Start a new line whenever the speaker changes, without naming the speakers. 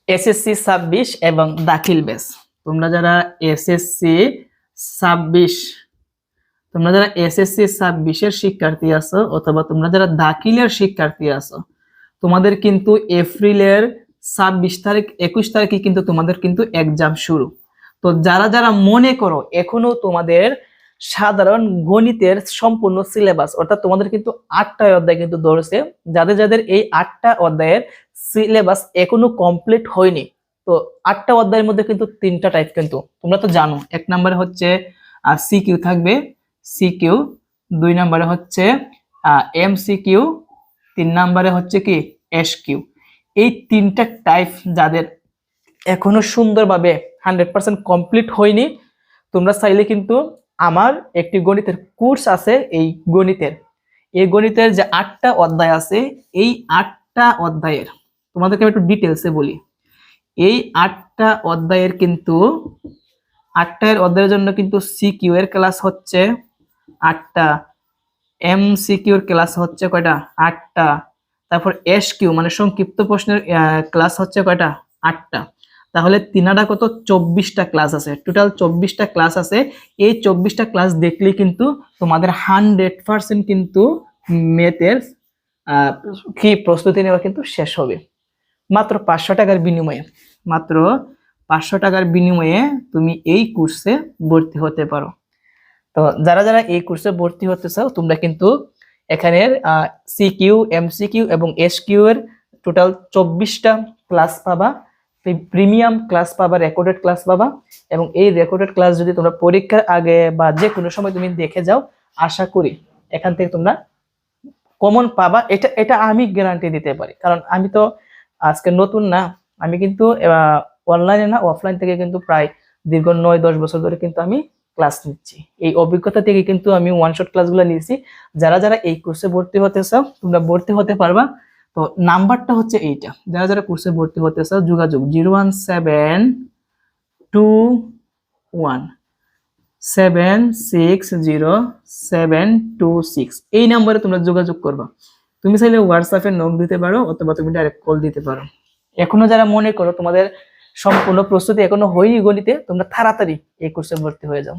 SSC 26 এবং দাখিল batch. তোমরা যারা এসএসসি 26 তোমরা যারা এসএসসি 26 এর শিক্ষার্থী আছো অথবা তোমরা যারা দাখিলের শিক্ষার্থী আছো, তোমাদের কিন্তু এপ্রিলের 26 তারিখ 21 তারিখে কিন্তু তোমাদের কিন্তু এক্সাম শুরু। তো যারা যারা মনে করো এখনো তোমাদের সাধারণ গণিতের সম্পূর্ণ সিলেবাস, অর্থাৎ তোমাদের কিন্তু 8টা অধ্যায় কিন্তু ধরেছে, যাদের যাদের এই 8টা অধ্যায়ের সিলেবাস এখনো কমপ্লিট হয়নি, তো 8টা অধ্যায়ের মধ্যে কিন্তু 3টা টাইপ কিন্তু তোমরা তো জানো। এক নম্বরে হচ্ছে সিকিউ থাকবে, সিকিউ। 2 নম্বরে হচ্ছে এমসিকিউ। 3 নম্বরে হচ্ছে কি এসকিউ। এই 3টা টাইপ যাদের এখনো সুন্দরভাবে 100% কমপ্লিট হয়নি, তোমরা চাইলে কিন্তু আমার একটি গণিতের কোর্স আছে। এই গণিতের যে 8টা অধ্যায় আছে, এই 8টা অধ্যায়ের তোমাদেরকে আমি একটু ডিটেলসে বলি। এই 8টা অধ্যায়ের কিন্তু 8টা অধ্যায়ের জন্য কিন্তু সিকিউ এর ক্লাস হচ্ছে 8টা, এমসিকিউ এর ক্লাস হচ্ছে কয়টা 8টা, তারপর এসকিউ মানে সংক্ষিপ্ত প্রশ্নের ক্লাস হচ্ছে কয়টা 8টা। তাহলে 3 কত 24টা ক্লাস আছে, টোটাল 24টা ক্লাস আছে। এই 24টা ক্লাস দেখলে কিন্তু তোমাদের 100% কিন্তু ম্যাথের কি প্রস্তুতি নেওয়া কিন্তু শেষ হবে। মাত্র 500 টাকার বিনিময়ে, মাত্র 500 টাকার বিনিময়ে তুমি এই কোর্সে ভর্তি হতে পারো। তো যারা যারা এই কোর্সে ভর্তি হতে চাও, তোমরা কিন্তু এখানের সিকিউ, এমসিকিউ এবং এসকিউ এর টোটাল 24টা ক্লাস পাবা, প্রিমিয়াম ক্লাস পাবা, রেকর্ডেড ক্লাস পাবা। এবং এই রেকর্ডেড ক্লাস যদি তোমরা পরীক্ষার আগে বা যে কোনো সময় তুমি দেখে যাও, আশা করি এখান থেকে তোমরা কমন পাবা। এটা আমি গ্যারান্টি দিতে পারি, কারণ আমি তো আজকে নতুন না, আমি কিন্তু অনলাইনে না অফলাইন থেকে কিন্তু প্রায় দীর্ঘ 9-10 বছর ধরে কিন্তু আমি ক্লাস নিচ্ছি। এই অভিজ্ঞতা থেকে কিন্তু আমি ওয়ান শট ক্লাসগুলো নিয়েছি। যারা যারা এই কোর্সে ভর্তি হতে চাও, তোমরা ভর্তি হতে পারবা। তো নাম্বারটা হচ্ছে এইটা, যারা যারা কোর্সে ভর্তি হতে চাও যোগাযোগ 01721760726। এই নাম্বারে তোমরা যোগাযোগ করবা। তুমি চাইলে হোয়াটসঅ্যাপে নক দিতে পারো অথবা তুমি ডাইরেক্ট কল দিতে পারো। এখনো যারা মনে করো তোমাদের সম্পূর্ণ প্রস্তুতি এখনো হয়নি গণিতে, তোমরা তাড়াতাড়ি এই কোর্সে ভর্তি হয়ে যাও।